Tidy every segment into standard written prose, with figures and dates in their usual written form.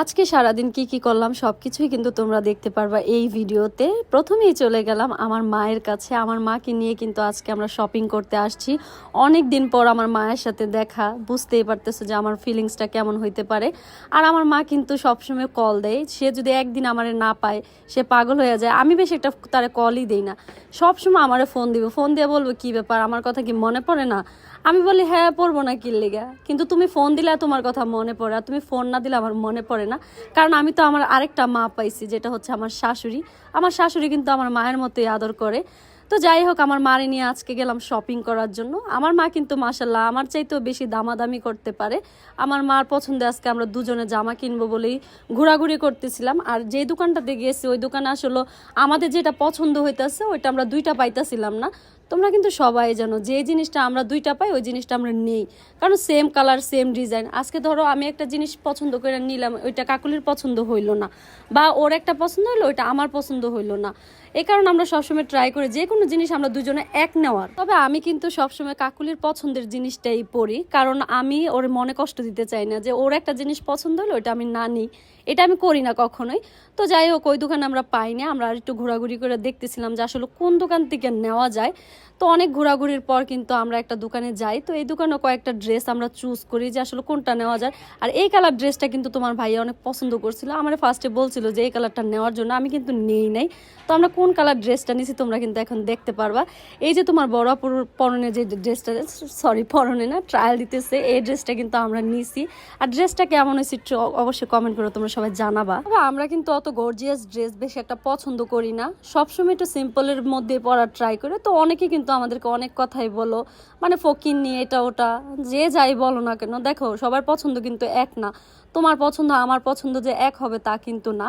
আজকে সারাদিন কি কি করলাম সবকিছুই কিন্তু তোমরা দেখতে পারবা এই ভিডিওতে। প্রথমেই চলে গেলাম আমার মায়ের কাছে। আমার মাকে নিয়ে কিন্তু আজকে আমরা শপিং করতে আসছি। অনেক দিন পর আমার মায়ের সাথে দেখা, বুঝতেই পারতেছো যে আমার ফিলিংসটা কেমন হইতে পারে। আর আমার মা কিন্তু সবসময় কল দেয়, সে যদি একদিন আমারে না পায় সে পাগল হয়ে যায়। আমি বেশি একটা তারে কলই দিই না, সবসময় আমারে ফোন দিব, ফোন দিয়ে বলবো কি ব্যাপার, আমার কথা কি মনে পড়ে না? আমি বলি হ্যাঁ পড়বো না কি লেগা, কিন্তু তুমি ফোন দিলে তোমার কথা মনে পড়ে, আর তুমি ফোন না দিলে আমার মনে পড়ে না। কারণ আমি তো আমার আরেকটা মা পাইছি, যেটা হচ্ছে আমার শাশুড়ি। আমার শাশুড়ি কিন্তু আমার মায়ের মতোই আদর করে। তো যাই হোক, আমার মারে নিয়ে আজকে গেলাম শপিং করার জন্য। আমার মা কিন্তু মাশাল্লাহ আমার চাইতেও বেশি দামাদামি করতে পারে। আমার মার পছন্দে আজকে আমরা দুজনে জামা কিনবো বলেই ঘোরাঘুরি করতেছিলাম। আর যে দোকানটাতে গিয়েছি ওই দোকানে আসলে আমাদের যেটা পছন্দ হইতেছে ওইটা আমরা দুইটা পাইতেছিলাম না। তোমরা কিন্তু সবাই জানো যে জিনিসটা আমরা দুইটা পাই ওই জিনিসটা আমরা নেই, কারণ সেম কালার সেম ডিজাইন। আজকে ধরো আমি একটা জিনিস পছন্দ করে নিলাম, ওইটা কাকুলির পছন্দ হইলো না, বা ওর একটা পছন্দ হইলো ওইটা আমার পছন্দ হইলো না। এই কারণে আমরা সবসময় ট্রাই করি যে কোনো জিনিস আমরা দুজনে এক নেওয়ার। তবে আমি কিন্তু সবসময় কাকুলির পছন্দের জিনিসটাই পরি, কারণ আমি ওর মনে কষ্ট দিতে চাই না যে ওর একটা জিনিস পছন্দ হলো ওইটা আমি না নিই। এটা আমি করি না কখনোই। তো যাই হোক, ওই দোকানে আমরা পাইনি। আমরা আর একটু ঘোরাঘুরি করে দেখতেছিলাম যে আসলে কোন দোকান থেকে নেওয়া যায়। তো অনেক ঘোরাঘুরির পর কিন্তু আমরা একটা দোকানে যাই। তো এই দোকানে কয়েকটা ড্রেস আমরা চুজ করি যে আসলে কোনটা নেওয়া যায়। আর এই কালার ড্রেসটা কিন্তু তোমার ভাইয়া অনেক পছন্দ করছিল, আমার ফার্স্টে বলছিল যে এই কালারটা নেওয়ার জন্য, আমি কিন্তু নেই নাই। তো আমরা কোন কালার ড্রেসটা নিয়েছি তোমরা কিন্তু এখন দেখতে পারবা। এই যে তোমার বড় আপুর পরনে যে ড্রেসটা, সরি পরনে না, ট্রায়াল দিতেছে, এই ড্রেসটা কিন্তু আমরা নিছি। আর ড্রেসটা কেমন হয়েছে একটু অবশ্যই কমেন্ট করে তোমরা সবাই জানাবা। আমরা কিন্তু অত গর্জিয়াস ড্রেস বেশি একটা পছন্দ করি না, সবসময় একটু সিম্পলের মধ্যে পরার ট্রাই করে। তো অনেকে কিন্তু আমাদেরকে অনেক কথাই বলো, মানে ফকির নিয়ে এটা ওটা, যে যাই বলো না কেন, দেখো সবার পছন্দ কিন্তু এক না। তোমার পছন্দ আমার পছন্দ যে এক হবে তা কিন্তু না।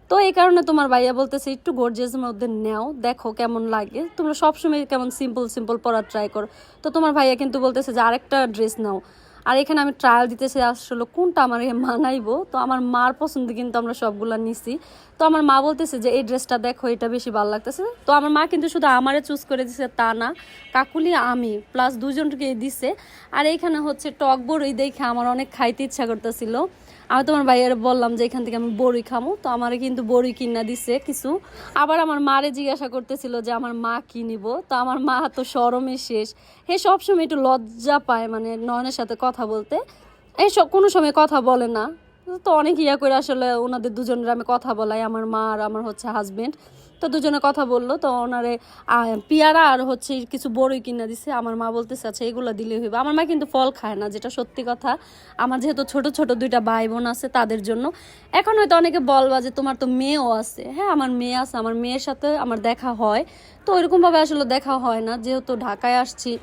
তো এই কারণে তোমার ভাইয়া বলতেছে একটু গর্জিয়াসের মধ্যে নেও, দেখো কেমন লাগে। তোমরা সবসময় কেমন সিম্পল সিম্পল পরার ট্রাই করো। তো তোমার ভাইয়া কিন্তু বলতেছে যে আরেকটা ড্রেস নাও। আর এখানে আমি ট্রায়াল দিতেছি আসলে কোনটা আমার মানাইবো। তো আমার মার পছন্দ কিন্তু আমরা সবগুলা নিছি। তো আমার মা বলতেছে যে এই ড্রেসটা দেখো, এটা বেশি ভালো লাগতেছে। তো আমার মা কিন্তু শুধু আমারে চুজ করে দিছে তা না, কাকুলি আমি প্লাস দুজনকে দিছে। আর এইখানে হচ্ছে টক বড়ই দেখে আমার অনেক খাইতে ইচ্ছা করতেছিল। আমি তোমার ভাইয়ারে বললাম যে এখান থেকে আমি বড়ি খামো, তো আমারে কিন্তু বড়ি কিনা দিছে কিছু। আবার আমার মারে জিজ্ঞাসা করতেছিল যে আমার মা কি নিব। তো আমার মা তো শরমে শেষ, হে সবসময় একটু লজ্জা পায় মানে নয়নের সাথে কথা বলতে, এই সব কোনো সময় কথা বলে না। তো অনেক ইয়া করে আসলে ওনাদের দুজনের আমি কথা বলাই, আমার মা আর আমার হচ্ছে হাজবেন্ড। তো দুজনে কথা বললো, তো ওনারে পেয়ারা আর হচ্ছে কিছু বড়ই কিনা দিছে। আমার মা বলতেছে আচ্ছা এগুলো দিলেই হইবে। আমার মা কিন্তু ফল খায় না, যেটা সত্যি কথা। আমার যেহেতু ছোট ছোট দুইটা ভাই বোন আছে তাদের জন্য। এখন হয়তো অনেকে বলবা যে তোমার তো মেয়েও আছে, হ্যাঁ আমার মেয়ে আছে, আমার মেয়ের সাথে আমার দেখা হয়। তো ওইরকমভাবে আসলে দেখা হয় না, যেহেতু ঢাকায় আসছি।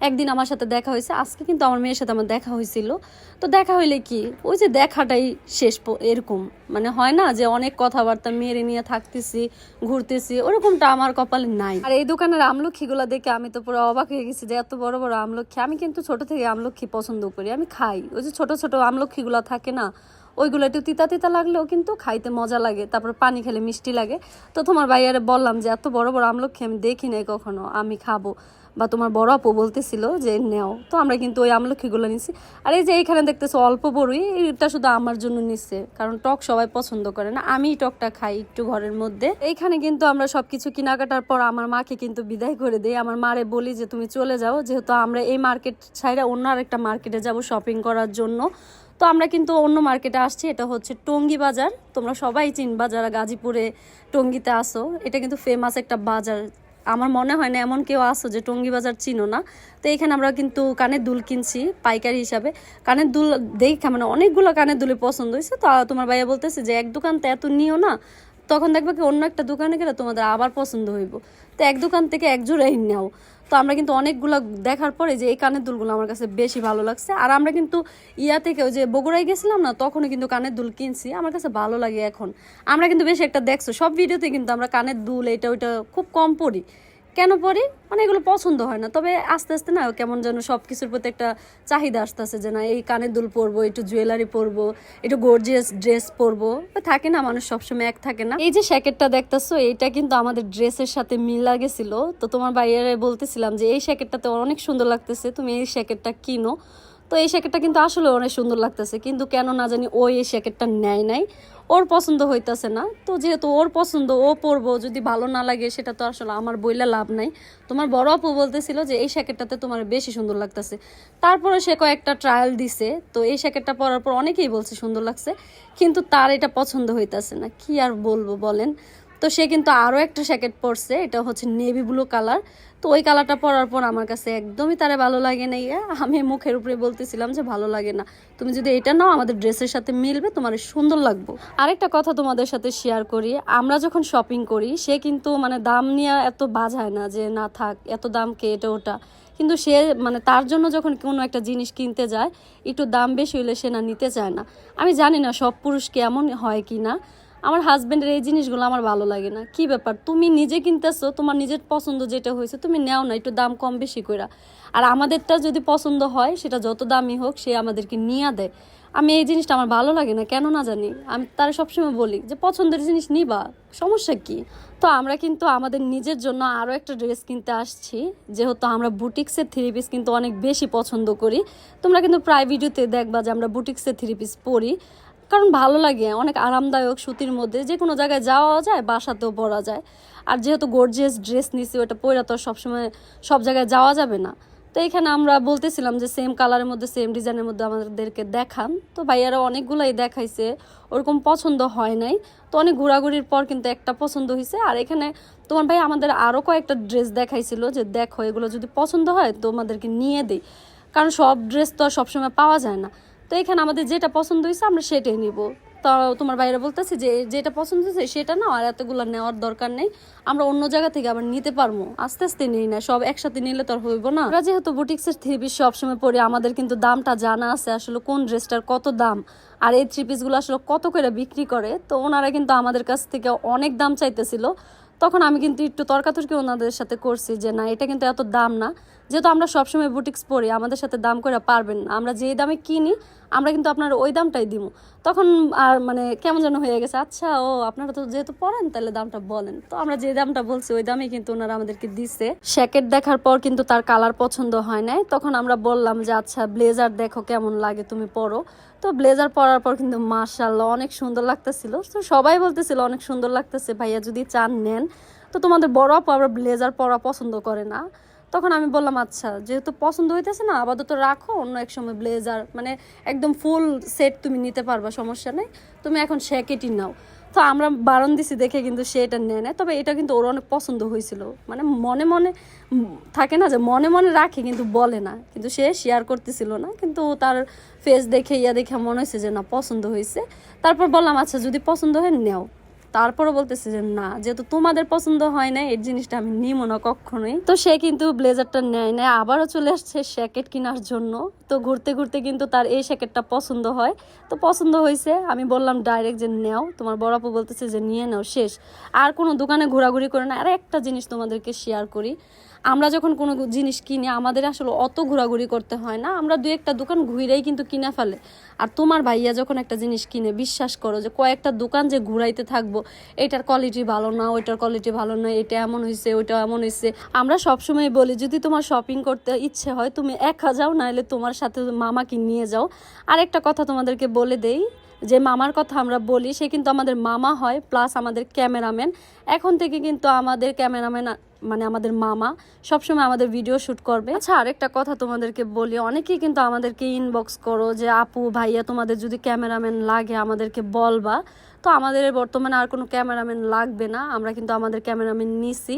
একদিন আমার সাথে দেখা হয়েছে, আজকে কিন্তু আমার মেয়ের সাথে আমার দেখা হয়েছিল। তো দেখা হইলে কি ওই যে দেখাটাই শেষ, এরকম মানে হয় না যে অনেক কথাবার্তা মেরে নিয়ে থাকতেছি ঘুরতেছি, ওরকমটা আমার কপালে নাই। আর এই দোকানের আমলক্ষীগুলো দেখে আমি তো পুরো অবাক হয়ে গেছি যে এত বড় বড় আমলক্ষী। আমি কিন্তু ছোট থেকে আমলক্ষী পছন্দ করি, আমি খাই। ওই যে ছোট ছোট আমলক্ষীগুলো থাকে না, ওইগুলো একটু তিতা তিতা লাগলেও কিন্তু খাইতে মজা লাগে, তারপর পানি খেলে মিষ্টি লাগে। তো তোমার ভাইয়ারে বললাম যে এত বড় বড় আমলক্ষী আমি দেখি নাই কখনো, আমি খাবো। বা তোমার বড় আপু বলতেছিল যে নেও, তো আমরা কিন্তু ওই আমলক্ষীগুলো নিছি। আর এই যে এইখানে দেখতেছো অল্প বড়ই, এটা শুধু আমার জন্য নিচ্ছে, কারণ টক সবাই পছন্দ করে না, আমি টকটা খাই একটু ঘরের মধ্যে। এইখানে কিন্তু আমরা সবকিছু কেনাকাটার পর আমার মাকে কিন্তু বিদায় করে দিই। আমার মারে বলি যে তুমি চলে যাও, যেহেতু আমরা এই মার্কেট ছাইরা অন্য আরেকটা মার্কেটে যাব শপিং করার জন্য। তো আমরা কিন্তু অন্য মার্কেটে আসছি, এটা হচ্ছে টঙ্গী বাজার। তোমরা সবাই চিনবা যারা গাজীপুরে টঙ্গীতে আসো, এটা কিন্তু ফেমাস একটা বাজার। আমার মনে হয় না এমন কেউ আসো যে টঙ্গী বাজার চিনো না। তো এখানে আমরা কিন্তু কানের দুল কিনছি পাইকারি হিসাবে। কানের দুল দেখে মানে অনেকগুলো কানের দুলে পছন্দ হয়েছে। তো তোমার ভাইয়া বলতেছে যে এক দোকানতে এত নিও না, তখন দেখবে কি অন্য একটা দোকানে গেলে তোমাদের আবার পছন্দ হইব। তো এক দোকান থেকে এক জোড়াই নাও। তো আমরা কিন্তু অনেকগুলো দেখার পরে যে এই কানের দুলগুলো আমার কাছে বেশি ভালো লাগছে। আর আমরা কিন্তু ইয়া থেকে ওই যে বগুড়ায় গেছিলাম না, তখনও কিন্তু কানের দুল কিনছি, আমার কাছে ভালো লাগে এখন। আমরা কিন্তু বেশি একটা দেখছো সব ভিডিওতে কিন্তু আমরা কানের দুল এটা ওইটা খুব কম পরি। কেন পরি মানে এগুলো পছন্দ হয় না। তবে আস্তে আস্তে না কেমন যেন সব কিছুর প্রতি একটা চাহিদা আসতেছে যে না এই কানের দুল পরবো, একটু জুয়েলারি পরবো, একটু গর্জিয়াস ড্রেস পরবো। থাকে না মানুষ সবসময় এক থাকে না। এই যে শ্যাকেটটা দেখতেছো এইটা কিন্তু আমাদের ড্রেসের সাথে মিল লাগেছিল। তো তোমার ভাইয়ারে বলতেছিলাম যে এই শ্যাকেটটাতে অনেক সুন্দর লাগতেছে, তুমি এই শ্যাকেটটা কিনো। তো তো এই জ্যাকেটটা কিন্তু আসলে অনেক সুন্দর লাগতেছে, কিন্তু কেন না জানি ওই এই জ্যাকেটটা নেয় নাই, ওর পছন্দ হইতাছে না। তো যেহেতু ওর পছন্দ, ও পরবো, যদি ভালো না লাগে সেটা তো আসলে আমার বইলে লাভ নাই। তোমার বড় আপু বলতেছিল যে এই জ্যাকেটটাতে তোমার বেশি সুন্দর লাগতেছে, তারপরে সে কয়েকটা ট্রায়াল দিছে। তো এই জ্যাকেটটা পরার পর অনেকেই বলছে সুন্দর লাগছে, কিন্তু তার এটা পছন্দ হইতাছে না, কি আর বলবো বলেন। তো সে কিন্তু আরও একটা জ্যাকেট পরছে, এটা হচ্ছে নেভি ব্লু কালার। তো ওই কালারটা পরার পর আমার কাছে একদমই তারে ভালো লাগে নাই। আমি মুখের উপরে বলতেছিলাম যে ভালো লাগে না, তুমি যদি এটা নাও আমাদের ড্রেসের সাথে মিলবে, তোমার সুন্দর লাগবে। আরেকটা কথা তোমাদের সাথে শেয়ার করি, আমরা যখন শপিং করি সে কিন্তু মানে দাম নিয়ে এত বাজায় না যে না থাক এত দাম কে এটা ওটা, কিন্তু সে মানে তার জন্য যখন কোনো একটা জিনিস কিনতে যায় একটু দাম বেশি হলে সে না নিতে চায় না। আমি জানি না সব পুরুষ কি এমন হয় কি না, আমার হাজব্যান্ডের এই জিনিসগুলো আমার ভালো লাগে না। কি ব্যাপার, তুমি নিজে কিনতেছো, তোমার নিজের পছন্দ যেটা হয়েছে তুমি নেও না, একটু দাম কম বেশি কইরা। আর আমাদেরটা যদি পছন্দ হয় সেটা যত দামি হোক সে আমাদেরকে নিয়ে দেয়। আমি এই জিনিসটা আমার ভালো লাগে না, কেন না জানি। আমি তারা সবসময় বলি যে পছন্দের জিনিস নিবা, সমস্যা কি। তো আমরা কিন্তু আমাদের নিজের জন্য আরও একটা ড্রেস কিনতে আসছি, যেহেতু আমরা বুটিক্সের থ্রি পিস কিন্তু অনেক বেশি পছন্দ করি। তোমরা কিন্তু প্রায় ভিডিওতে দেখবা যে আমরা বুটিক্সের থ্রি পিস পরি, কারণ ভালো লাগে, অনেক আরামদায়ক, সুতির মধ্যে যে কোনো জায়গায় যাওয়া যায়, বাসাতেও পরা যায়। আর যেহেতু গর্জিয়াস ড্রেস নিছি, ওটা পরে তো সবসময় সব জায়গায় যাওয়া যাবে না। তো এখানে আমরা বলতেছিলাম যে সেম কালারের মধ্যে সেম ডিজাইনের মধ্যে আমাদেরকে দেখান। তো ভাইয়ারা অনেকগুলাই দেখাইছে, ওরকম পছন্দ হয় নাই। তো অনেক ঘোরাঘুরির পর কিন্তু একটা পছন্দ হয়েছে। আর এখানে তোমার ভাই আমাদের আরও কয়েকটা ড্রেস দেখাইছিল যে দেখো এগুলো যদি পছন্দ হয় তোমাদেরকে নিয়ে দিই, কারণ সব ড্রেস তো আর সবসময় পাওয়া যায় না। তো এখানে আমাদের যেটা পছন্দ হয়েছে আমরা সেটাই নিব। তো তোমার বাইরে বলতেছি যে যেটা পছন্দ হয়েছে সেটা নাও, আর এতগুলো নেওয়ার দরকার নেই, আমরা অন্য জায়গা থেকে আবার নিতে পারবো, আস্তে আস্তে নেই না, সব একসাথে নিলে তো আর হইব না। আমরা যেহেতু বুটিক্সের থ্রি পিস সবসময় পরি, আমাদের কিন্তু দামটা জানা আছে আসলে কোন ড্রেসটার কত দাম, আর এই থ্রি পিসগুলো আসলে কত করে বিক্রি করে। তো ওনারা কিন্তু আমাদের কাছ থেকে অনেক দাম চাইতেছিল, তখন আমি কিন্তু একটু তর্কাতর্কি ওনাদের সাথে করছি যে না এটা কিন্তু এত দাম না, যেহেতু আমরা সবসময় বুটিক্স পরি আমাদের সাথে দাম করে পারবেন না, আমরা যেই দামে কিনি আমরা কিন্তু আপনার ওই দামটাই দিব। তখন আর মানে কেমন যেন হয়ে গেছে, আচ্ছা ও আপনারা তো যেহেতু পড়েন তাহলে দামটা বলেন। তো আমরা যে দামটা বলছি ওই দামে কিন্তু ওনারা আমাদেরকে দিছে। জ্যাকেট দেখার পর কিন্তু তার কালার পছন্দ হয় নাই, তখন আমরা বললাম যে আচ্ছা ব্লেজার দেখো কেমন লাগে তুমি পরো। তো ব্লেজার পরার পর কিন্তু মাশাআল্লাহ অনেক সুন্দর লাগতেছিল। তো সবাই বলতেছিল অনেক সুন্দর লাগতেছে, ভাইয়া যদি চান নেন। তো তোমাদের বড় আপু আবার ব্লেজার পরা পছন্দ করে না। তখন আমি বললাম আচ্ছা যেহেতু পছন্দ হইতেছে না আপাতত রাখো, অন্য এক সময় ব্লেজার মানে একদম ফুল সেট তুমি নিতে পারবা, সমস্যা নেই, তুমি এখন জ্যাকেটই নাও। তো আমরা বারণ দিছি দেখে কিন্তু সে এটা নেয় না, তবে এটা কিন্তু ওর অনেক পছন্দ হয়েছিল। মানে মনে মনে থাকে না যে মনে মনে রাখে কিন্তু বলে না, কিন্তু সে শেয়ার করতেছিল না, কিন্তু তার ফেস দেখে দেখে মনে হয়েছে যে না পছন্দ হয়েছে। তারপর বললাম আচ্ছা যদি পছন্দ হয় নেও। তারপরে বলতেছে যে না যেহেতু তোমাদের পছন্দ হয় না এই জিনিসটা আমি নিবো না কখনোই। তো সে কিন্তু ব্লেজারটা নেয় না, আবারও চলে আসছে জ্যাকেট কেনার জন্য। তো ঘুরতে ঘুরতে কিন্তু তার এই জ্যাকেটটা পছন্দ হয়। তো পছন্দ হয়েছে, আমি বললাম ডাইরেক্ট যে নেও। তোমার বড় আপু বলতেছে যে নিয়ে নাও, শেষ, আর কোনো দোকানে ঘোরাঘুরি করে না। আর একটা জিনিস তোমাদেরকে শেয়ার করি, আমরা যখন কোনো জিনিস কিনি আমাদের আসলে অত ঘোরাঘুরি করতে হয় না, আমরা দুই একটা দোকান ঘুরেই কিন্তু কিনে ফেলে। আর তোমার ভাইয়া যখন একটা জিনিস কিনে বিশ্বাস করো যে কয়েকটা দোকান যে ঘুরাইতে থাকবো, এটার কোয়ালিটি ভালো না, ওইটার কোয়ালিটি ভালো না, এটা এমন হয়েছে ওইটা এমন হয়েছে। আমরা সবসময় বলি যদি তোমার শপিং করতে ইচ্ছে হয় তুমি একা যাও, নাহলে তোমার সাথে মামাকে নিয়ে যাও। আর একটা কথা তোমাদেরকে বলে দেই, যে মামার কথা আমরা বলি সে কিন্তু আমাদের মামা হয় প্লাস আমাদের ক্যামেরাম্যান। এখন থেকে কিন্তু আমাদের ক্যামেরাম্যান মানে আমাদের মামা সবসময় আমাদের ভিডিও শ্যুট করবে। আচ্ছা আরেকটা কথা তোমাদেরকে বলি, অনেকেই কিন্তু আমাদেরকে ইনবক্স করো যে আপু ভাইয়া তোমাদের যদি ক্যামেরাম্যান লাগে আমাদেরকে বলবা। তো আমাদের বর্তমানে আর কোনো ক্যামেরাম্যান লাগবে না, আমরা কিন্তু আমাদের ক্যামেরাম্যান নিছি।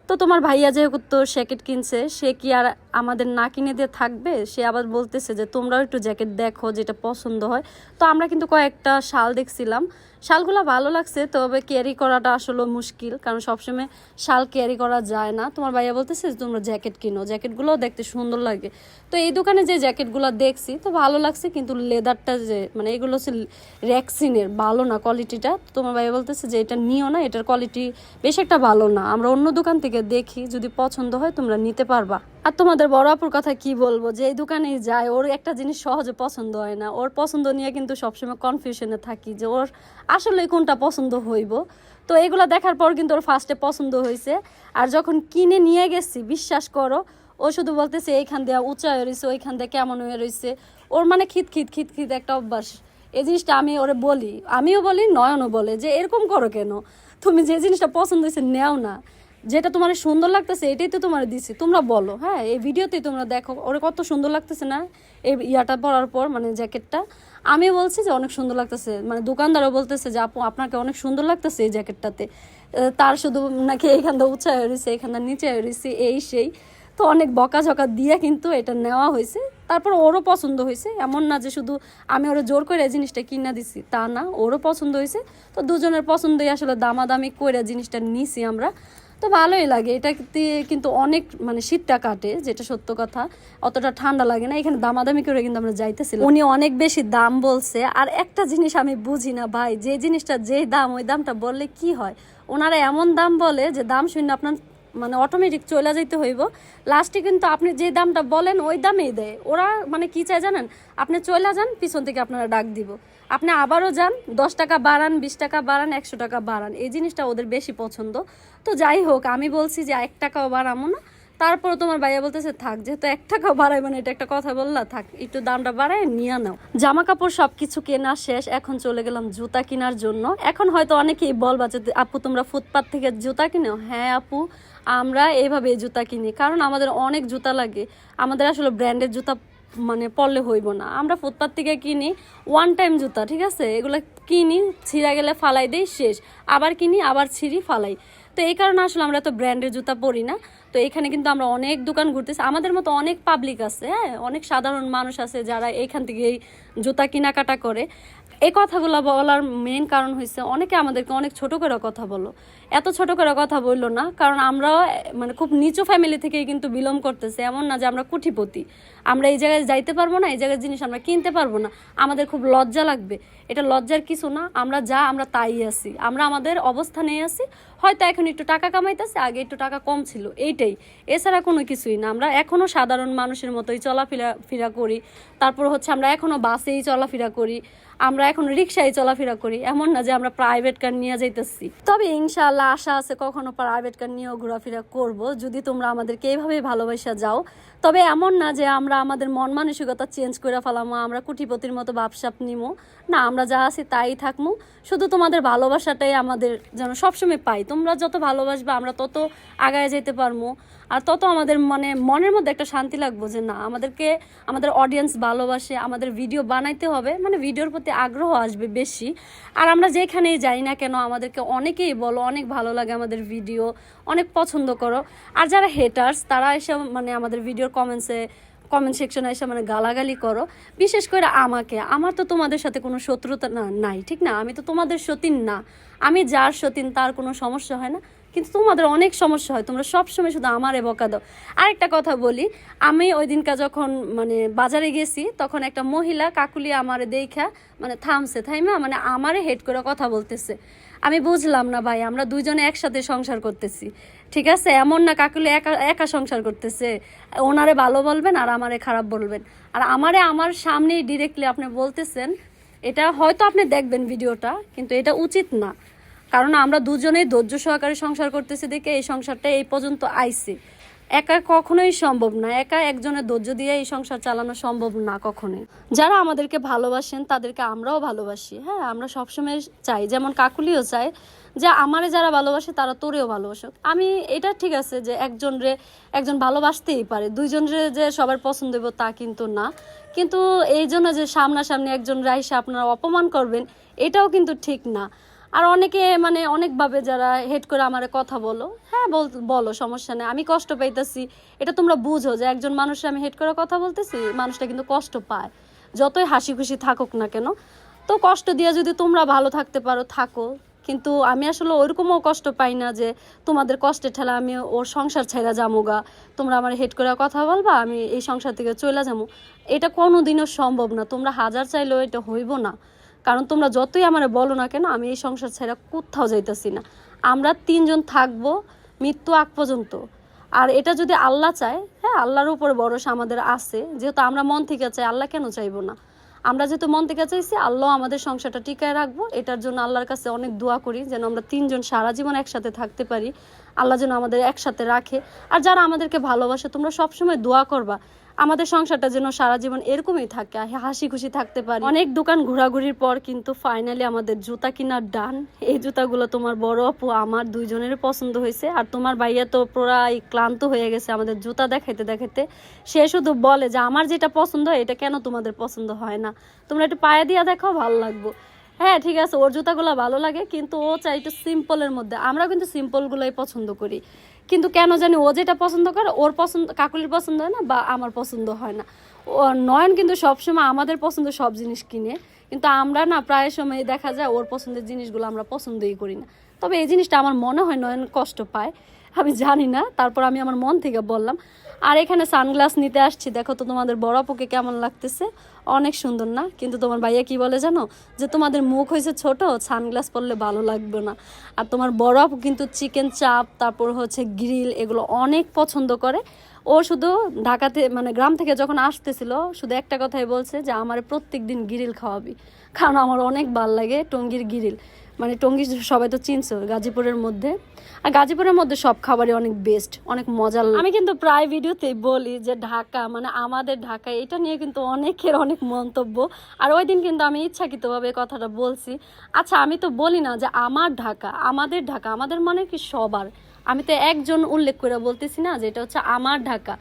তো তোমার ভাইয়া যেহেতু জ্যাকেট কিনছে সে কি আর আমাদের না কিনে দিয়ে থাকবে, সে আবার বলতেছে যে তোমরাও একটু জ্যাকেট দেখো যেটা পছন্দ হয়। তো আমরা কিন্তু কয়েকটা শাল দেখছিলাম, শালগুলো ভালো লাগছে, তবে ক্যারি করাটা আসলে মুশকিল, কারণ সবসময় শাল ক্যারি করা যায় না। তোমার ভাইয়া বলতেছে যে তোমরা জ্যাকেট কিনো, জ্যাকেটগুলোও দেখতে সুন্দর লাগে। তো এই দোকানে যে জ্যাকেটগুলো দেখছি তো ভালো লাগছে, কিন্তু লেদারটা যে মানে এগুলো হচ্ছে রেক্সিনের, ভালো না কোয়ালিটিটা। তোমার ভাইয়া বলতেছে যে এটা নিও না, এটার কোয়ালিটি বেশ একটা ভালো না, আমরা অন্য দোকান থেকে দেখি, যদি পছন্দ হয় তোমরা নিতে পারবা। আর তোমাদের বড় আপুর কথা কি বলবো, যে এই দোকানেই যায় ওর একটা জিনিস সহজে পছন্দ হয় না, ওর পছন্দ নিয়ে কিন্তু সবসময় কনফিউশনে থাকি যে ওর আসলে কোনটা পছন্দ হইব। তো এগুলো দেখার পর কিন্তু ওর ফার্স্টে পছন্দ হয়েছে, আর যখন কিনে নিয়ে গেছি বিশ্বাস করো ও শুধু বলতেছে এইখান দিয়ে উঁচা হয়ে রয়েছে, ওইখান দিয়ে কেমন হয়ে রয়েছে, ওর মানে খিত খিত খিত খিত একটা অভ্যাস। এই জিনিসটা আমি ওরে বলি, আমিও বলি, নয়নও বলে যে এরকম করো কেন, তুমি যে জিনিসটা পছন্দ হয়েছে নেও না, যেটা তোমার সুন্দর লাগতেছে এটাই তো তোমার দিছি, তোমরা বলো। হ্যাঁ, এই ভিডিওতেই তোমরা দেখো ওরে কত সুন্দর লাগতেছে না এই ইয়াটা পরার পর, মানে জ্যাকেটটা। আমি বলছি যে অনেক সুন্দর লাগতেছে, মানে দোকানদারও বলতেছে যে আপু আপনাকে অনেক সুন্দর লাগতেছে এই জ্যাকেটটাতে। তার শুধু নাকি এইখানটা উঁচা হয়ে রয়েছে, এইখানটা নিচে হয়ে রয়েছে, এই সেই। তো অনেক বকাঝকা দিয়ে কিন্তু এটা নেওয়া হয়েছে। তারপর ওরও পছন্দ হয়েছে, এমন না যে শুধু আমি ওরা জোর করে এই জিনিসটা কিনা দিছি, তা না, ওরও পছন্দ হয়েছে। তো দুজনের পছন্দই আসলে দামাদামি করে জিনিসটা নিছি আমরা। তো ভালোই লাগে, এটা দিয়ে কিন্তু অনেক মানে শীতটা কাটে, যেটা সত্য কথা, অতটা ঠান্ডা লাগে না। এখানে দামাদামি করে কিন্তু আমরা যাইতেছিলাম, উনি অনেক বেশি দাম বলছে। আর একটা জিনিস আমি বুঝি না ভাই, যে জিনিসটা যেই দাম ওই দামটা বললে কি হয়, ওনারা এমন দাম বলে যে দাম শুনে আপনার মানে অটোমেটিক চলে যেতে হইব। লাস্টে কিন্তু আপনি যে দামটা বলেন ওই দামেই দেয় ওরা। মানে কি চাই জানেন, আপনি চলে যান, পিছন থেকে আপনারা ডাক দিব, আপনি আবারও যান, 10 টাকা বাড়ান, 20 টাকা বাড়ান, 100 টাকা বাড়ান, এই জিনিসটা ওদের বেশি পছন্দ। তো যাই হোক, আমি বলছি যে 1 টাকাও বাড়াবো না। তারপর তোমার ভাইয়া বলতেছে থাক, যেহেতু 1 টাকাও বাড়াই, মানে এটা একটা কথা বললা, থাক একটু দামটা বাড়ায় নিয়ে নাও। জামা কাপড় সবকিছু কেনা শেষ, এখন চলে গেলাম জুতা কেনার জন্য। এখন হয়তো অনেকেই বলবা যে আপু তোমরা ফুটপাত থেকে জুতা কিনো। হ্যাঁ আপু, আমরা এইভাবে জুতা কিনি, কারণ আমাদের অনেক জুতা লাগে। আমাদের আসলে ব্র্যান্ডের জুতা মানে পরলে হইব না, আমরা ফুটপাত থেকে কিনি ওয়ান টাইম জুতা, ঠিক আছে? এগুলো কিনি, ছিঁড়া গেলে ফালাই দেই, শেষ। আবার কিনি, আবার ছিঁড়ি, ফালাই। তো এই কারণে আসলে আমরা তো ব্র্যান্ডের জুতা পরি না। তো এখানে কিন্তু আমরা অনেক দোকান ঘুরতেছি, আমাদের মতো অনেক পাবলিক আছে, হ্যাঁ, অনেক সাধারণ মানুষ আছে যারা এখান থেকে এই জুতা কেনাকাটা করে। এই কথাগুলো বলার মেইন কারণ হয়েছে অনেকে আমাদেরকে অনেক ছোট করে কথা বলো। এত ছোট করে কথা বললো না, কারণ আমরাও মানে খুব নিচু ফ্যামিলি থেকেই কিন্তু বিলং করতেছে। এমন না যে আমরা কোটিপতি, আমরা এই জায়গায় যাইতে পারবো না, এই জায়গায় জিনিস আমরা কিনতে পারবো না, আমাদের খুব লজ্জা লাগবে। এটা লজ্জার কিছু না, আমরা যা আমরা তাই আছি, আমরা আমাদের অবস্থানেই আছি। হয়তো এখন একটু টাকা কামাইতেছে, আগে একটু টাকা কম ছিল, এইটাই, এছাড়া কোনো কিছুই না। আমরা এখনও সাধারণ মানুষের মতোই চলাফেরা করি। তারপর হচ্ছে আমরা এখনও বাসেই চলাফেরা করি, আমরা এখন রিক্সায় চলাফেরা করি। এমন না যে আমরা প্রাইভেট কার নিয়ে যাইতেছি। তবে ইনশাআল্লাহ আশা আছে কখনো প্রাইভেট কার নিয়েও ঘোরাফেরা করব, যদি তোমরা আমাদেরকে এইভাবে ভালোবাসা যাও। তবে এমন না যে আমরা আমাদের মন মানসিকতা চেঞ্জ করে ফেলামো, আমরা কুটিপতির মতো ভাবসাপ নিমো না, আমরা যা আছি তাই থাকবো। শুধু তোমাদের ভালোবাসাটাই আমাদের যেন সবসময় পাই। তোমরা যত ভালোবাসবে আমরা তত আগায় যেতে পারবো, আর তত আমাদের মানে মনের মধ্যে একটা শান্তি লাগবো যে না, আমাদেরকে আমাদের অডিয়েন্স ভালোবাসে, আমাদের ভিডিও বানাইতে হবে, মানে ভিডিওর প্রতি আগ্রহ আসবে বেশি। আর আমরা যেখানেই যাই না কেন আমাদেরকে অনেকেই বলো অনেক ভালো লাগে আমাদের ভিডিও, অনেক পছন্দ করো। আর যারা হেটার্স তারা এসে মানে আমাদের ভিডিওর কমেন্ট সেকশনে এসে মানে গালাগালি করো, বিশেষ করে আমাকে। আমার তো তোমাদের সাথে কোনো শত্রুতা নাই, ঠিক না? আমি তো তোমাদের সতীন না, আমি যার সতীন তার কোনো সমস্যা হয় না, কিন্তু তোমাদের অনেক সমস্যা হয়, তোমরা সবসময় শুধু আমারে বকা দাও। আরেকটা কথা বলি, আমি ওই দিনকা যখন মানে বাজারে গেছি, তখন একটা মহিলা কাকুলি আমারে দেখা মানে থাইমা মানে আমারে হেড করে কথা বলতেছে। আমি বুঝলাম না ভাই, আমরা দুইজনে একসাথে সংসার করতেছি, ঠিক আছে? এমন না কাকুলি একা একা সংসার করতেছে, ওনারে ভালো বলবেন আর আমারে খারাপ বলবেন। আর আমারে আমার সামনেই ডিরেক্টলি আপনি বলতেছেন, এটা হয়তো আপনি দেখবেন ভিডিওটা, কিন্তু এটা উচিত না। কারণ আমরা দুজনেই ধৈর্য সহকারে সংসার করতেছি দেখে এই সংসারটা এই পর্যন্ত আইছে। একা কখনোই সম্ভব না, একা একজনের ধৈর্য দিয়ে এই সংসার চালানো সম্ভব না কখনোই। যারা আমাদেরকে ভালোবাসেন তাদেরকে আমরাও ভালোবাসি, হ্যাঁ, আমরা সবসময় চাই, যেমন কাকুলিও চায় যে আমারে যারা ভালোবাসে তারা তোরেও ভালোবাসুক। আমি এটা ঠিক আছে যে একজন ভালোবাসতেই পারে, দুইজনের যে সবার পছন্দ হইব তা কিন্তু না। কিন্তু এই জন্য যে সামনাসামনি একজন রাইসে আপনারা অপমান করবেন, এটাও কিন্তু ঠিক না। আর অনেকে মানে অনেকভাবে যারা হেড করে আমারে কথা বলো, হ্যাঁ বলো, সমস্যা নেই, আমি কষ্ট পাইতেছি, এটা তোমরা বুঝো যে একজন মানুষের আমি হেড করে কথা বলতেছি, মানুষটা কিন্তু কষ্ট পায়, যতই হাসি খুশি থাকুক না কেন। তো কষ্ট দিয়ে যদি তোমরা ভালো থাকতে পারো থাকো, কিন্তু আমি আসলে ওইরকমও কষ্ট পাই না যে তোমাদের কষ্টে ঠেলা আমি ওর সংসার ছেড়া যামুগা, তোমরা আমার হেড করে কথা বলবা আমি এই সংসার থেকে চলে যাবো। এটা কোনোদিনও সম্ভব না, তোমরা হাজার চাইলেও এটা হইব না। কারণ তোমরা যতই আমার বলো না কেন, আমি এই সংসার ছেড়ে কোথাও যাইতেছি না। আমরা তিনজন থাকবো মৃত্যু আগ পর্যন্ত। আর এটা যদি আল্লাহ চায়, হ্যাঁ, আল্লাহর উপর ভরসা আমাদের আছে, যেহেতু আমরা মন থেকে চাই, আল্লাহ কেন চাইবো না? আমরা যেহেতু মন থেকে চাইছি, আল্লাহ আমাদের সংসারটা টিকায় রাখবো। এটার জন্য আল্লাহর কাছে অনেক দোয়া করি যেন আমরা তিনজন সারা জীবন একসাথে থাকতে পারি, আল্লাহ যেন আমাদের একসাথে রাখে। আর যারা আমাদেরকে ভালোবাসে তোমরা সবসময় দোয়া করবা। আমাদের সংসারটা যেন সারা জীবন এরকমই থাকে, হাসি খুশি থাকতে পারি। অনেক দোকান ঘোরাঘুরির পর কিন্তু ফাইনালি আমাদের জুতা কেনার ডান। এই জুতাগুলো তোমার বড় আপু আমার দুইজনের পছন্দ হয়েছে, আর তোমার ভাইয়া তো প্রায় ক্লান্ত হয়ে গেছে আমাদের জুতা দেখাইতে দেখাইতে। সে শুধু বলে যে আমার যেটা পছন্দ হয় এটা কেন তোমাদের পছন্দ হয় না, তোমরা একটু পায়ে দিয়া দেখো ভালো লাগবো। হ্যাঁ ঠিক আছে, ওর জুতাগুলো ভালো লাগে, কিন্তু ও চাই একটু সিম্পলের মধ্যে। আমরা কিন্তু সিম্পলগুলোই পছন্দ করি, কিন্তু কেন জানি ও যেটা পছন্দ করে ওর পছন্দ, কাকুলির পছন্দ হয় না বা আমার পছন্দ হয় না। ও নয়ন কিন্তু সবসময় আমাদের পছন্দ সব জিনিস কিনে, কিন্তু আমরা না প্রায় সময় দেখা যায় ওর পছন্দের জিনিসগুলো আমরা পছন্দই করি না। তবে এই জিনিসটা আমার মনে হয় নয়ন কষ্ট পায়, আমি জানি না, তারপর আমি আমার মন থেকে বললাম। আর এখানে সানগ্লাস নিতে আসছি, দেখো তো তোমাদের বড় আপুকে কেমন লাগতেছে, অনেক সুন্দর না? কিন্তু তোমার ভাইয়া কি বলে জানো, যে তোমাদের মুখ হয়েছে ছোট, সানগ্লাস পরলে ভালো লাগবে না। আর তোমার বড় আপু কিন্তু চিকেন চাপ, তারপর হচ্ছে গ্রিল, এগুলো অনেক পছন্দ করে। ও শুধু ঢাকাতে মানে গ্রাম থেকে যখন আসতেছিল শুধু একটা কথাই বলছে যে আমার প্রত্যেক দিন গ্রিল খাওয়াবি, কারণ আমার অনেক ভাল লাগে টঙ্গীর গ্রিল। মানে টঙ্গী সবাই তো চিনছো, গাজীপুরের মধ্যে, আর গাজীপুরের মধ্যে সব খাবারই অনেক বেস্ট, অনেক মজার। আমি কিন্তু প্রায় ভিডিওতেই বলি যে ঢাকা মানে আমাদের ঢাকা, এটা নিয়ে কিন্তু অনেকের অনেক মন্তব্য। আর ওই দিন কিন্তু আমি ইচ্ছাকৃতভাবে কথাটা বলছি। আচ্ছা আমি তো বলি না যে আমার ঢাকা, আমাদের ঢাকা, আমাদের মানে কি সবার, আমি তো একজন উল্লেখ করে বলতেছি না যে এটা হচ্ছে আমার ঢাকা,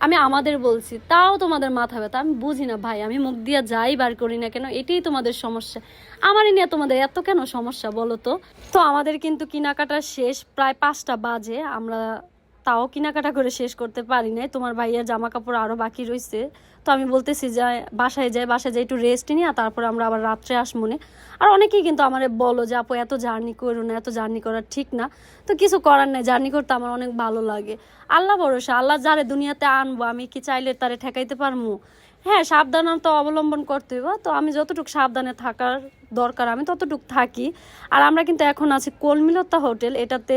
আমি আমাদের বলছি, তাও তোমাদের মাথা ব্যথা। আমি বুঝি না ভাই, আমি মুখ দিয়া যাই বার করি না কেন, এটাই তোমাদের সমস্যা, আমারই নিয়ে তোমাদের এত কেন সমস্যা বলো তো। তো আমাদের কিন্তু কেনাকাটা শেষ, প্রায় 5টা বাজে, আমরা তাও কেনাকাটা করে শেষ করতে পারি নাই। তোমার ভাইয়ার জামা কাপড় আরও বাকি রয়েছে, তো আমি বলতেছি যে বাসায় যাই একটু রেস্ট নিয়ে, তারপর আমরা আবার রাত্রে আসমনে। আর অনেকেই কিন্তু আমার বলো যে আপু এত জার্নি করো না, এত জার্নি করা ঠিক না। তো কিছু করার নেই, জার্নি করতে আমার অনেক ভালো লাগে। আল্লাহ ভরসা, আল্লাহ যারে দুনিয়াতে আনবো আমি কি চাইলে তারে ঠেকাইতে পারবো? হ্যাঁ সাবধানতা অবলম্বন করতে হবে, তো আমি যতটুকু সাবধানে থাকার দরকার আমি ততটুকু থাকি। আর আমরা কিন্তু এখন আছি কলমিলতা হোটেল, এটাতে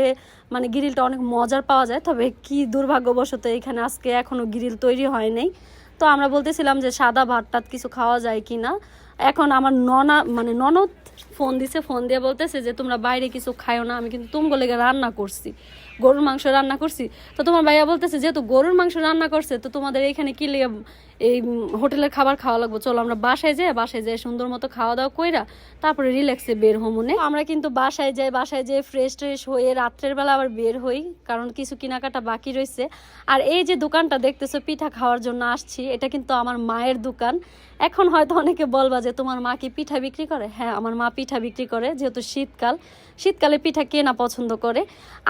মানে গ্রিলটা অনেক মজার পাওয়া যায়, তবে কি দুর্ভাগ্যবশত এখানে আজকে এখনও গ্রিল তৈরি হয় নাই। তো আমরা বলতেছিলাম যে সাদা ভাত টাত কিছু খাওয়া যায় কি না। এখন আমার ননদ ফোন দিছে, ফোন দিয়ে বলতেছে যে তোমরা বাইরে কিছু খাও না, আমি কিন্তু তুমগো লেগে রান্না করছি, গরুর মাংস রান্না করছি। তো তোমার ভাইয়া বলতেছে যেহেতু গরুর মাংস রান্না করছে তো তোমাদের এখানে কি লেগে এই হোটেলের খাবার খাওয়া লাগবে, চলো আমরা বাসায় যাই সুন্দর মতো খাওয়া দাওয়া কইরা তারপরে রিল্যাক্সে বের হমনে। আমরা কিন্তু বাসায় যাই ফ্রেশ ট্রেশ হয়ে রাত্রের বেলা আবার বের হই, কারণ কিছু কেনাকাটা বাকি রয়েছে। আর এই যে দোকানটা দেখতেছো পিঠা খাওয়ার জন্য আসছি, এটা কিন্তু আমার মায়ের দোকান। এখন হয়তো অনেকে বলবা যে তোমার মা কি পিঠা বিক্রি করে? হ্যাঁ আমার মা পিঠা বিক্রি করে, যেহেতু শীতকালে পিঠা কে না পছন্দ করে।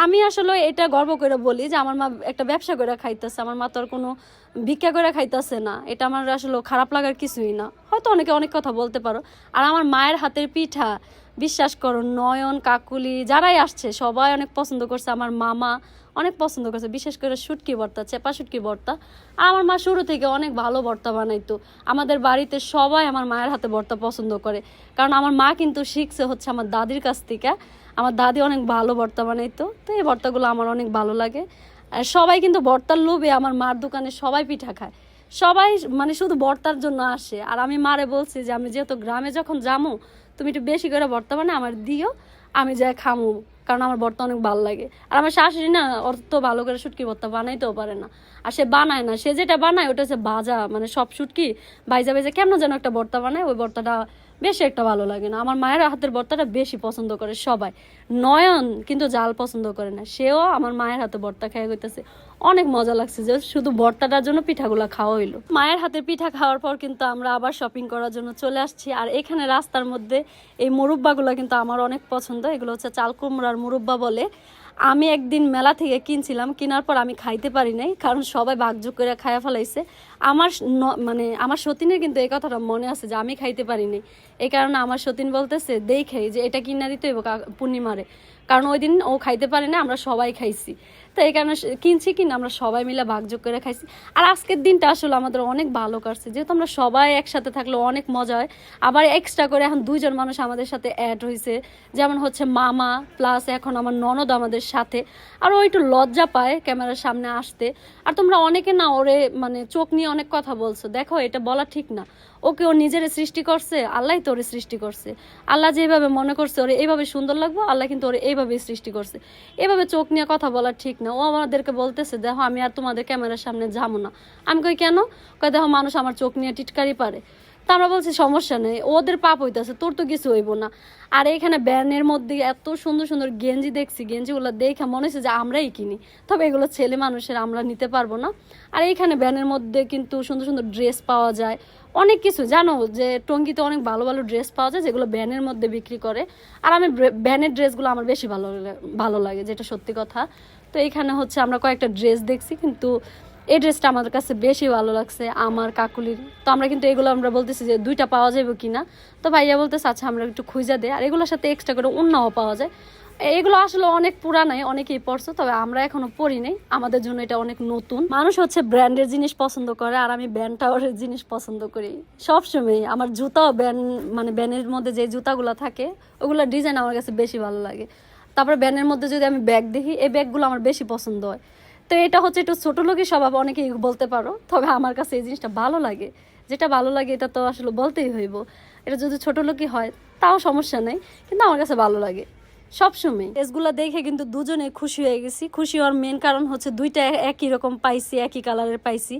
আমি আসলে এটা গর্ব করে বলি যে আমার মা একটা ব্যবসা করে খাইতেছে, আমার মা তো আর কোনো ভিক্ষা করে খাইতেছে না, এটা আমার আসলে খারাপ লাগার কিছুই না। হয়তো অনেকে অনেক কথা বলতে পারো। আর আমার মায়ের হাতের পিঠা বিশ্বাস করো নয়ন কাকুলি যারাই আসছে সবাই অনেক পছন্দ করছে, আমার মামা অনেক পছন্দ করছে, বিশেষ করে শুটকি ভর্তা, চেপা শুটকি ভর্তা। আর আমার মা শুরু থেকে অনেক ভালো ভর্তা বানাইতো, আমাদের বাড়িতে সবাই আমার মায়ের হাতে ভর্তা পছন্দ করে, কারণ আমার মা কিন্তু শিখছে হচ্ছে আমার দাদির কাছ থেকে। আমার দাদি অনেক ভালো ভর্তা বানাইতো, তো এই ভর্তাগুলো আমার অনেক ভালো লাগে। আর সবাই কিন্তু ভর্তার লোভে আমার মার দোকানে সবাই পিঠা খায়, সবাই মানে শুধু ভর্তার জন্য আসে। আর আমি মারে বলছি যে আমি যেহেতু গ্রামে যখন যাবো তুমি একটু বেশি করে ভর্তা বানায় আমার দিও, আমি যাই খামু, কারণ আমার ভর্তা অনেক ভালো লাগে। আর আমার শাশুড়ি না অত ভালো করে শুটকি ভর্তা বানাইতেও পারে না, আর সে বানায় না, সে যেটা বানায় ওটা হচ্ছে ভাজা, মানে সব শুটকি ভাইজা ভাইজা কেমন যেন একটা ভর্তা বানায়, ওই ভর্তাটা বেশি একটা ভালো লাগে না। আমার মায়ের হাতের ভর্তাটা বেশি পছন্দ করে সবাই। নয়ন কিন্তু জাল পছন্দ করে না, সেও আমার মায়ের হাতে ভর্তা খেয়ে গইতেছে, অনেক মজা লাগছে যে শুধু ভর্তাটার জন্য পিঠাগুলো খাওয়া হইলো। মায়ের হাতের পিঠা খাওয়ার পর কিন্তু আমরা আবার শপিং করার জন্য চলে আসছি। আর এখানে রাস্তার মধ্যে এই মুরব্বাগুলো কিন্তু আমার অনেক পছন্দ, এগুলো হচ্ছে চাল কুমড়ার মুরব্বা বলে। আমি একদিন মেলা থেকে কিনছিলাম, কেনার পর আমি খাইতে পারি নাই, কারণ সবাই ভাগযোগ করে খাইয়া ফেলাইছে। আমার সতীনের কিন্তু এই কথাটা মনে আছে যে আমি খাইতে পারি নাই, এই কারণে আমার সতীন বলতেছে দেখে যে এটা কিনা দিতে হইব পূর্ণিমারে, কারণ ওই দিন ও খাইতে পারে না, আমরা সবাই খাইছি, তো এই কারণে কিনছি কিনা আমরা সবাই মিলে ভাগযোগ করে খাইছি। আর আজকের দিনটা আসলে আমাদের অনেক ভালো কাটছে, যেহেতু আমরা সবাই একসাথে থাকলে অনেক মজা হয়। আবার এক্সট্রা করে এখন 2জন মানুষ আমাদের সাথে অ্যাড হয়েছে, যেমন হচ্ছে মামা প্লাস এখন আমার ননদ আমাদের সাথে। আর ও একটু লজ্জা পায় ক্যামেরার সামনে আসতে। আর তোমরা অনেকে না ওরে মানে চোখ নিয়ে অনেক কথা বলছো, দেখো এটা বলা ঠিক না, ওকে ও নিজের সৃষ্টি করছে, আল্লাহই তো ওরে সৃষ্টি করছে। আল্লাহ যেভাবে মনে করছে ওরে এইভাবে সুন্দর লাগবো, আল্লাহ কিন্তু ওরে এইভাবেই সৃষ্টি করছে। এভাবে চোখ নিয়ে কথা বলা ঠিক না। ও আমাদেরকে বলতেছে দেখো আমি আর তোমাদের ক্যামেরার সামনে যাবো না। আমি কই কেন? কই দেখো মানুষ আমার চোখ নিয়ে টিটকারি পারে। তা আমরা বলছি সমস্যা নেই, ওদের পাপ হইতেছে, তোর তো কিছু হইব না। আর এখানে ব্যানের মধ্যে এত সুন্দর সুন্দর গেঞ্জি দেখছি, গেঞ্জিগুলো দেখে মনে হচ্ছে যে আমরাই কিনি, তবে এগুলো ছেলে মানুষের, আমরা নিতে পারবো না। আর এইখানে ব্যানের মধ্যে কিন্তু সুন্দর সুন্দর ড্রেস পাওয়া যায়, অনেক কিছু। জানো যে টঙ্গীতে অনেক ভালো ভালো ড্রেস পাওয়া যায় যেগুলো ব্যানের মধ্যে বিক্রি করে। আর আমি ব্যানের ড্রেসগুলো আমার বেশি ভালো লাগে, যেটা সত্যি কথা। তো এইখানে হচ্ছে আমরা কয়েকটা ড্রেস দেখছি, কিন্তু এই ড্রেসটা আমাদের কাছে বেশি ভালো লাগছে আমার কাকুলির। তো আমরা কিন্তু এগুলো আমরা বলতেছি যে 2টা পাওয়া যাবে কিনা। তো ভাইয়া বলতেছে আচ্ছা আমরা একটু খুঁজে দেয়। আর এগুলোর সাথে এক্সট্রা করে অন্যও পাওয়া যায়। এগুলো আসলে অনেক পুরানাই, অনেকেই পড়ছো, তবে আমরা এখনো পড়ি নাই, আমাদের জন্য এটা অনেক নতুন। মানুষ হচ্ছে ব্র্যান্ডের জিনিস পছন্দ করে, আর আমি ব্যান্ড টাওয়ারের জিনিস পছন্দ করি সবসময়। আমার জুতাও মানে ব্যানের মধ্যে যে জুতাগুলো থাকে ওগুলোর ডিজাইন আমার কাছে বেশি ভালো লাগে। তারপরে ব্যানের মধ্যে যদি আমি ব্যাগ দেখি, এই ব্যাগগুলো আমার বেশি পছন্দ হয়। তো এটা হচ্ছে একটু ছোটো লোকই স্বভাব, অনেকেই বলতে পারো, তবে আমার কাছে এই জিনিসটা ভালো লাগে। যেটা ভালো লাগে এটা তো আসলে বলতেই হইব। এটা যদি ছোটো লোকই হয় তাও সমস্যা নেই, কিন্তু আমার কাছে ভালো লাগে সবসময়। ড্রেসগুলো দেখে কিন্তু দুজনে খুশি হয়ে গেছি। খুশি হওয়ার মেন কারণ হচ্ছে 2টা একই রকম পাইছি, একই কালারের পাইছি।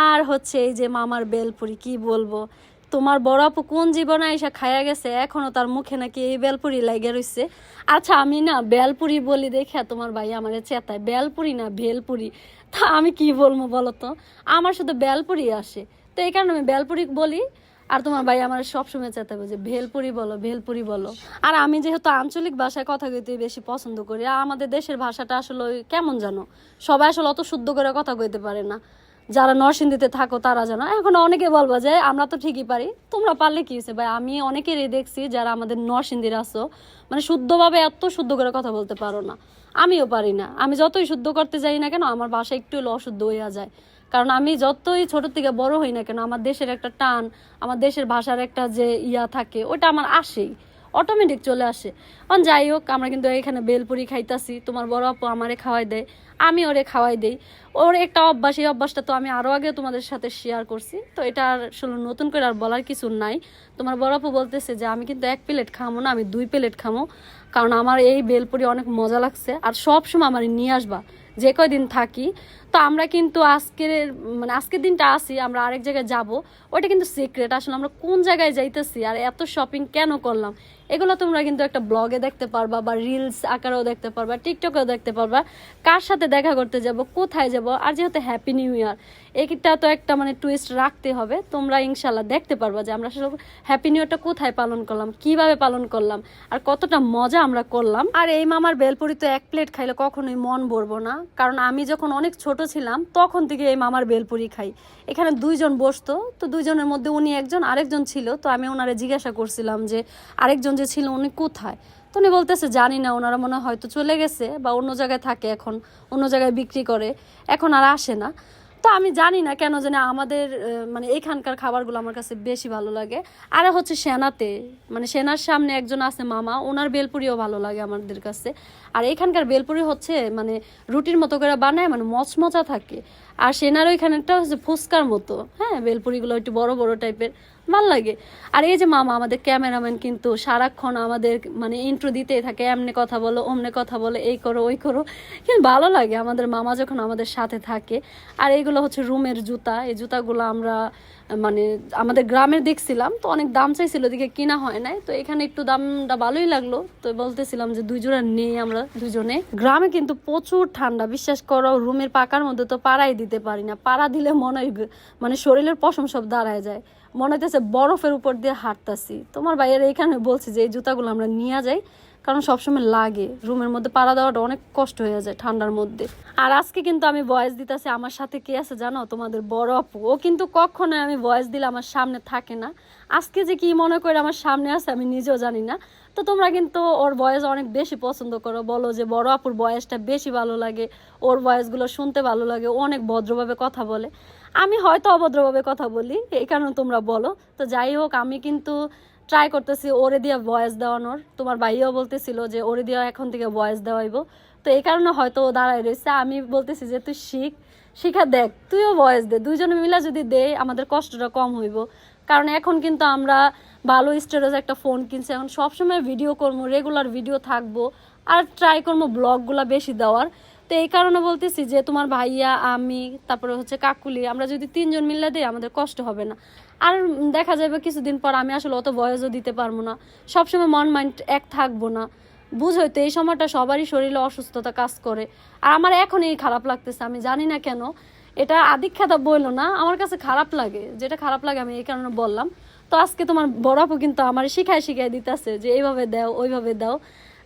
আর হচ্ছে এই যে মামার বেলপুরি, কি বলবো, তোমার বড় আপু কোন জীবনে এসে খাইয়া গেছে, এখনো তার মুখে নাকি এই বেলপুরি লাগে রইছে। আচ্ছা আমি না বেলপুরি বলি দেখে তোমার ভাই আমার চেতায়, বেলপুরি না ভেলপুরি। তা আমি কি বলবো বলো তো, আমার শুধু বেলপুরি আসে, তো এই কারণে আমি বেলপুরি বলি। আর তোমার ভাই আমার সবসময় চেতাবে যে ভেলপুরি বলো, ভেলপুরি বলো। আর আমি যেহেতু আঞ্চলিক ভাষায় কথা কইতে বেশি পছন্দ করি, আর আমাদের দেশের ভাষাটা আসলে কেমন জানো, সবাই আসলে অত শুদ্ধ করে কথা কইতে পারে না। যারা নরসিংদীতে থাকো তারা জানো। এখন অনেকে বলবো যে আমরা তো ঠিকই পারি, তোমরা পারলে কি হয়েছে ভাই। আমি অনেকেরই দেখছি যারা আমাদের নরসিংদীর আছো, মানে শুদ্ধভাবে এত শুদ্ধ করে কথা বলতে পারো না। আমিও পারি না, আমি যতই শুদ্ধ করতে যাই না কেন আমার ভাষা একটু হলে অশুদ্ধ হইয়া যায়। কারণ আমি যতই ছোট থেকে বড় হই না কেন, আমার দেশের একটা টান, আমার দেশের ভাষার একটা যে ইয়া থাকে, ওটা আমার আসেই, অটোমেটিক চলে আসে। যাই হোক, আমরা কিন্তু এখানে বেলপুরি খাইতাছি, তোমার বড় আপু আমারে খাওয়াই দেয়, আমি ওরে খাওয়াই দেই। ওর একটা অভ্যাস, এই অভ্যাসটা তো আমি আরও আগে তোমাদের সাথে শেয়ার করছি, তো এটা আসলে নতুন করে আর বলার কিছু নাই। তোমার বড় আপু বলতেছে যে আমি কিন্তু 1 প্লেট খামো না, আমি 2 প্লেট খামো, কারণ আমার এই বেলপুরি অনেক মজা লাগছে। আর সব সময় আমার নিয়ে আসবা যে কয়দিন থাকি। তো আমরা কিন্তু আজকের দিনটা আসি, আমরা আরেক জায়গায় যাব, ওইটা কিন্তু সিক্রেট। আসলে আমরা কোন জায়গায় যাইতেছি আর এত শপিং কেন করলাম, এগুলো তোমরা কিন্তু একটা ব্লগে দেখতে পারবা, বা রিলস আকারেও দেখতে পারবা, টিকটকেও দেখতে পারবা, কার সাথে দেখা করতে যাব, কোথায় যাব। আর যেহেতু হ্যাপি নিউ ইয়ার, এইটা তো একটা মানে টুইস্ট রাখতে হবে। তোমরা ইনশাল্লাহ দেখতে পারবা যে আমরা আসলে হ্যাপি নিউ ইয়ারটা কোথায় পালন করলাম, কিভাবে পালন করলাম, আর কতটা মজা আমরা করলাম। আর এই মামার বেলপুরি তো 1 প্লেট খাইলে কখনোই মন ভরবো না, কারণ আমি যখন অনেক ছোট ছিলাম তখন থেকে এই মামার বেলপুরি খাই। এখানে 2 জন বসতো, তো 2 জনের মধ্যে উনি একজন, আরেকজন ছিল। তো আমি ওনারে জিজ্ঞাসা করছিলাম যে আরেকজন যে ছিল উনি কোথায়। তো উনি বলতেছে জানি না, ওনারা মনে হয় হয়তো চলে গেছে বা অন্য জায়গায় থাকে, এখন অন্য জায়গায় বিক্রি করে, এখন আর আসে না। তো আমি জানি না কেন জানি আমাদের মানে এইখানকার খাবারগুলো আমার কাছে বেশি ভালো লাগে। আর হচ্ছে সেনাতে, মানে সেনার সামনে একজন আছে মামা, ওনার বেলপুরিও ভালো লাগে আমাদের কাছে। আর এইখানকার বেলপুরি হচ্ছে মানে রুটির মতো করে বানায়, মানে মচমচা থাকে। আর সেনার ওইখানেরটা হচ্ছে ফুচকার মতো, হ্যাঁ, বেলপুরিগুলো একটু বড় বড় টাইপের, ভাল লাগে। আর এই যে মামা আমাদের ক্যামেরাম্যান কিন্তু সারাক্ষণ আমাদের মানে ইন্ট্রো দিতেই থাকে, এমনি কথা বলো, অমনে কথা বলো, এই করো ওই করো, কিন্তু ভালো লাগে আমাদের মামা যখন আমাদের সাথে থাকে। আর এইগুলো হচ্ছে রুমের জুতা, এই জুতাগুলো আমরা মানে আমাদের গ্রামে দেখছিলাম, তো অনেক দাম চাইছিল, দিকে কিনা হয় নাই। তো এখানে একটু দামটা ভালোই লাগলো, তো বলতেছিলাম যে 2 জোড়া নেই আমরা দুজনে। গ্রামে কিন্তু প্রচুর ঠান্ডা, বিশ্বাস করো, রুমের পাকার মধ্যে তো পাড়াই দিতে পারি না, পাড়া দিলে মনে হয় মানে শরীরের পশম সব দাঁড়ায় যায়, মনে হইতেছে বরফের উপর দিয়ে হাঁটতাছি। তোমার ভাইয়ের এইখানে বলছি যে এই জুতাগুলো আমরা নিয়ে যাই, কারণ সবসময় লাগে, রুমের মধ্যে পাড়া দেওয়াটা অনেক কষ্ট হয়ে যায় ঠান্ডার মধ্যে। আর আজকে কিন্তু আমি ভয়েস দিতেছি, আমার সাথে কে আছে জানো, তোমাদের বড় আপু। ও কিন্তু কখনোই আমি ভয়েস দিলে আমার সামনে থাকে না, আজকে যে কি মনে করে আমার সামনে আছে আমি নিজেও জানি না। তো তোমরা কিন্তু ওর ভয়েস অনেক বেশি পছন্দ করো, বলো যে বড় আপুর ভয়েসটা বেশি ভালো লাগে, ওর ভয়েসগুলো শুনতে ভালো লাগে, ও অনেক ভদ্রভাবে কথা বলে। আমি হয়তো অভদ্রভাবে কথা বলি, এই কারণে তোমরা বলো। তো যাই হোক, আমি কিন্তু ট্রাই করতেছি ওরে দিয়ে ভয়েস দেওয়ানোর। তোমার ভাইয়াও বলতেছিল যে ওরে দিয়ে এখন থেকে ভয়েস দেওয়াইবো, তো এই কারণে হয়তো ও দাঁড়ায় রয়েছে। আমি বলতেছি যে তুই শিখা দেখ, তুইও ভয়েস দে, 2 জনে মিলা যদি দে আমাদের কষ্টটা কম হইব। কারণ এখন কিন্তু আমরা ভালো স্টোরেজ একটা ফোন কিনছি, এখন সবসময় ভিডিও করবো, রেগুলার ভিডিও থাকবো, আর ট্রাই করবো ব্লগগুলো বেশি দেওয়ার। তো এই কারণে বলতেছি যে তোমার ভাইয়া, আমি, তারপরে হচ্ছে কাকুলি, আমরা যদি 3জন মিলে দিই আমাদের কষ্ট হবে না। আর দেখা যাবে কিছুদিন পর আমি আসলে অত ভয়েসও দিতে পারবো না, সবসময় মন মাইন্ড এক থাকবো না। বুঝোই তো এই সময়টা সবারই শরীরে অসুস্থতা কাজ করে, আর আমার এখনই খারাপ লাগতেছে, আমি জানি না কেন। এটা আদিক্ষাতা বললো না, আমার কাছে খারাপ লাগে, যেটা খারাপ লাগে আমি এই কারণে বললাম। তো আজকে তোমার বড় আপু কিন্তু আমার শিখাই দিতেছে যে এইভাবে দাও ওইভাবে দাও।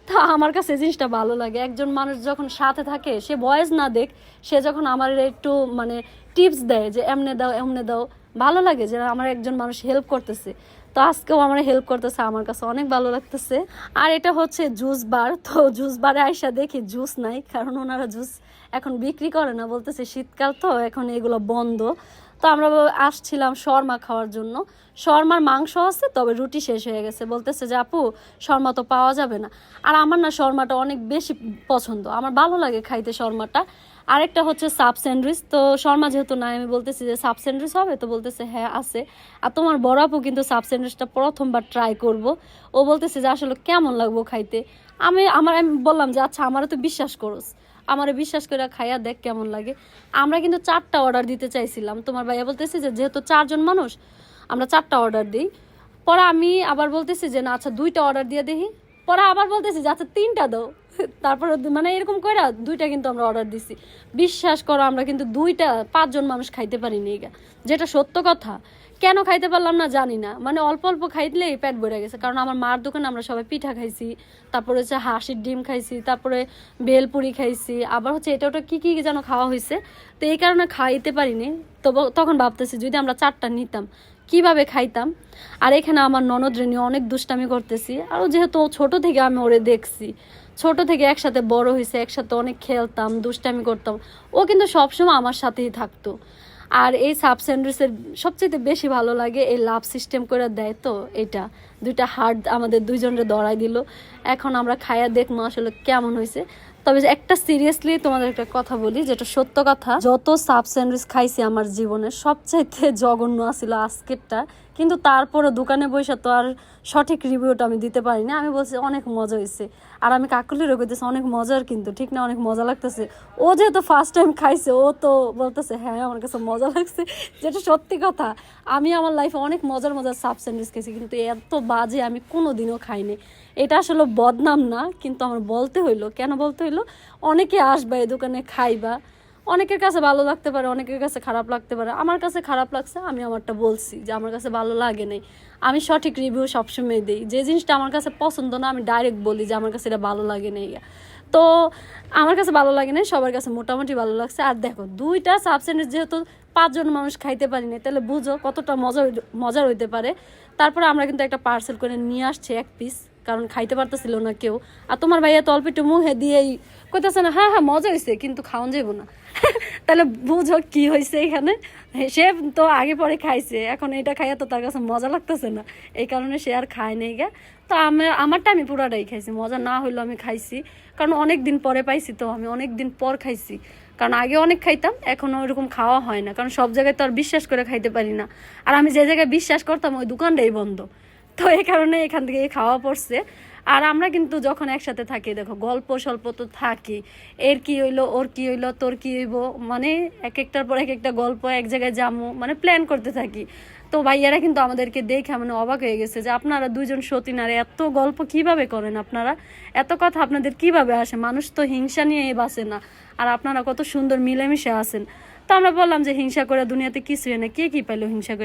তা আমার কাছে এই জিনিসটা ভালো লাগে, একজন মানুষ যখন সাথে থাকে, সে ভয়েস না দেখ, সে যখন আমার একটু মানে টিপস দেয় যে এমনে দাও এমনে দাও, ভালো লাগে যে আমার একজন মানুষ হেল্প করতেছে। তো আজকেও আমার হেল্প করতেছে, আমার কাছে অনেক ভালো লাগতেছে। আর এটা হচ্ছে জুস বার, তো জুস বারে আইসা দেখি জুস নাই, কারণ ওনারা জুস এখন বিক্রি করে না, বলতেছে শীতকাল তো এখন এগুলো বন্ধ। তো আমরা আসছিলাম শর্মা খাওয়ার জন্য, শর্মার মাংস আছে, তবে রুটি শেষ হয়ে গেছে। বলতেছে যে আপু শর্মা তো পাওয়া যাবে না। আর আমার না শর্মাটা অনেক বেশি পছন্দ, আমার ভালো লাগে খাইতে শর্মাটা। আরেকটা হচ্ছে সাব স্যান্ডউইচ, তো শর্মা যেহেতু নাই, আমি বলতেছি যে সাব স্যান্ডউইচ হবে, তো বলতেছে হ্যাঁ আছে। আর তোমার বড় আপু কিন্তু সাব স্যান্ডউইচটা প্রথমবার ট্রাই করব, ও বলতেছে যে আসলে কেমন লাগবো খাইতে। আমি বললাম যে আচ্ছা আমারও তো বিশ্বাস করোস, আমারে বিশ্বাস করে খাইয়া দেখ কেমন লাগে। আমরা কিন্তু 4টা অর্ডার দিতে চাইছিলাম, তোমার ভাইয়া বলতেছে যে যেহেতু 4জন মানুষ আমরা 4টা অর্ডার দিই। পরে আমি আবার বলতেছি যে না আচ্ছা 2টা অর্ডার দিয়ে দেখি, পরে আবার বলতেছি যে আচ্ছা 3টা দাও, তারপরে মানে এরকম করে 2টা কিন্তু আমরা অর্ডার দিছি। বিশ্বাস করো আমরা কিন্তু 5জন মানুষ খাইতে পারিনি, যেটা সত্য কথা। কেন খাইতে পারলাম না জানি না, মানে অল্প অল্প খাইলেই পেট ভরে গেছে। কারণ আমার মার দোকানে আমরা সবাই পিঠা খাইছি, তারপরে হচ্ছে হাঁসের ডিম খাইছি, তারপরে বেলপুরি খাইছি, আবার হচ্ছে এটা ওটা কী কী যেন খাওয়া হয়েছে। তো এই কারণে খাইতে পারিনি। তো তখন ভাবতেছি যদি আমরা 4টা নিতাম কিভাবে খাইতাম। আর এখানে আমার ননদ রেনি অনেক দুষ্টামি করতেছি, আর যেহেতু ছোট থেকে আমি ওরে দেখছি, ছোট থেকে একসাথে বড় হয়েছে, একসাথে অনেক খেলতাম দুষ্টামি করতাম, ও কিন্তু সবসময় আমার সাথেই থাকতো। আর এই সাব স্যান্ডউইচের সবচেয়ে বেশি ভালো লাগে এই লাভ সিস্টেম করে দেয়, তো এটা 2টা হার্ট আমাদের 2জনের দড়াই দিল। এখন আমরা খাইয়া দেখবো আসলে কেমন হয়েছে। তবে একটা সিরিয়াসলি তোমাদের একটা কথা বলি, যেটা সত্য কথা, যত সাব স্যান্ডউইচ খাইছি আমার জীবনে সবচাইতে জঘন্য আছিল আজকেরটা। কিন্তু তারপরে দোকানে বসে তো আর সঠিক রিভিউটা আমি দিতে পারিনি, আমি বলছি অনেক মজা হয়েছে। আর আমি কাকুলিরও কইতেছি অনেক মজার, কিন্তু ঠিক না অনেক মজা লাগতেছে। ও যেহেতু ফার্স্ট টাইম খাইছে, ও তো বলতেছে হ্যাঁ আমার কাছে মজা লাগছে, যেটা সত্যি কথা। আমি আমার লাইফে অনেক মজার সাব স্যান্ডউইচ খেয়েছি, কিন্তু এত বাজে আমি কোনোদিনও খাইনি। এটা আসলে বদনাম না, কিন্তু আমার বলতে হইলো। কেন বলতে হইলো, অনেকে আসবা এই দোকানে খাইবা, অনেকের কাছে ভালো লাগতে পারে, অনেকের কাছে খারাপ লাগতে পারে। আমার কাছে খারাপ লাগছে, আমি আমারটা বলছি যে আমার কাছে ভালো লাগে নাই। আমি সঠিক রিভিউ সবসময় দিই, যে জিনিসটা আমার কাছে পছন্দ না আমি ডাইরেক্ট বলি যে আমার কাছে এটা ভালো লাগে নাই। তো আমার কাছে ভালো লাগে নাই, সবার কাছে মোটামুটি ভালো লাগছে। আর দেখো 2টা সাব স্যান্ডউইচ যেহেতু 5জন মানুষ খাইতে পারি না, তাহলে বুঝো কতটা মজার হইতে পারে। তারপরে আমরা কিন্তু একটা পার্সেল করে নিয়ে আসছি 1 পিস, কারণ খাইতে পারতেছিল না কেউ। আর তোমার ভাইয়া তো অল্প একটু মুখে দিয়েই কইতেছে না হ্যাঁ হ্যাঁ মজা হয়েছে, কিন্তু খাওয়ান যাইব না। তাহলে বুঝো কি হয়েছে এখানে, সে তো আগে পরে খাইছে, এখন এটা খাইয়া তো তার কাছে মজা লাগতেছে না, এই কারণে সে আর খায় নেই গা। তো আমারটা আমি পুরাটাই খাইছি, মজা না হইলেও আমি খাইছি, কারণ অনেক দিন পরে পাইছি, তো আমি অনেক দিন পর খাইছি। কারণ আগে অনেক খাইতাম, এখন ওইরকম খাওয়া হয় না, কারণ সব জায়গায় তো আর বিশ্বাস করে খাইতে পারি না। আর আমি যে জায়গায় বিশ্বাস করতাম ওই দোকানটাই বন্ধ, তো এই কারণে এখান থেকে খাওয়া পড়ছে। আর আমরা কিন্তু যখন একসাথে থাকি, দেখো গল্প স্বল্প তো থাকি, এর কি হইলো ওর কি হইলো তোর কি হইব, মানে এক একটার পর এক একটা গল্প, এক জায়গায় যামু, মানে প্ল্যান করতে থাকি। তো ভাইয়ারা কিন্তু আমাদেরকে দেখে মানে অবাক হয়ে গেছে যে আপনারা 2জন সতীন আর এত গল্প কিভাবে করেন, আপনারা এত কথা আপনাদের কিভাবে আসে, মানুষ তো হিংসা নিয়ে বাঁচে না, আর আপনারা কত সুন্দর মিলেমিশে আছেন। তো আমরা বললাম যে হিংসা করে দুনিয়াতে কিছুই না, কে কি পাইলো হিংসা করে।